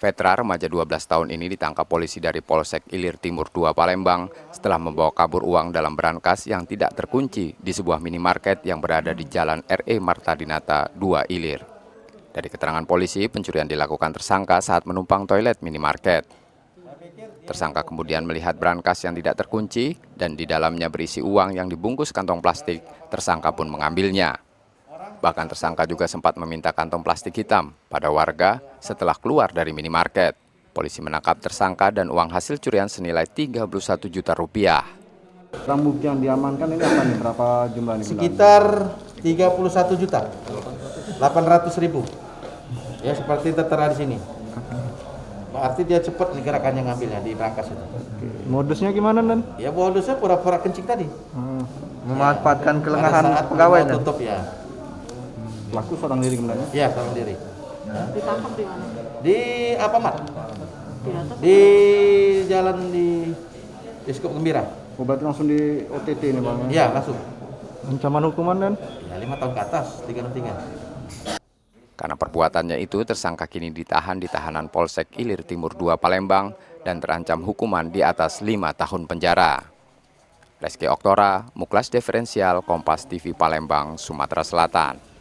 Petra, remaja 12 tahun ini ditangkap polisi dari Polsek Ilir Timur 2 Palembang setelah membawa kabur uang dalam berangkas yang tidak terkunci di sebuah minimarket yang berada di Jalan RE Marta Dinata 2 Ilir. Dari keterangan polisi, pencurian dilakukan tersangka saat menumpang toilet minimarket. Tersangka kemudian melihat berangkas yang tidak terkunci dan di dalamnya berisi uang yang dibungkus kantong plastik, tersangka pun mengambilnya. Bahkan tersangka juga sempat meminta kantong plastik hitam pada warga setelah keluar dari minimarket. Polisi menangkap tersangka dan uang hasil curian senilai 31 juta rupiah. Barang bukti yang diamankan ini apa nih? Berapa jumlahnya? Sekitar 31 juta 800.000. Ya seperti tertera di sini. Berarti dia cepat nih gerakannya ngambilnya di berangkas itu. Modusnya gimana, Dan? Ya modusnya pura-pura kencing tadi. Memanfaatkan Pada saat pegawai, mau tutup ya. Pelaku seorang diri sebenarnya? Iya, seorang diri. Ditangkap di mana? Di Alfamart. Di atas? Di jalan di Diskup Gembira. Oh, berarti langsung di OTT nih, Bang? Iya, langsung. Ancaman hukuman, Dan? Ya 5 tahun ke atas, 3 Karena perbuatannya itu, tersangka kini ditahan di tahanan Polsek Ilir Timur 2 Palembang dan terancam hukuman di atas 5 tahun penjara. Reski Oktora, Muklas Diferensial, Kompas TV Palembang, Sumatera Selatan.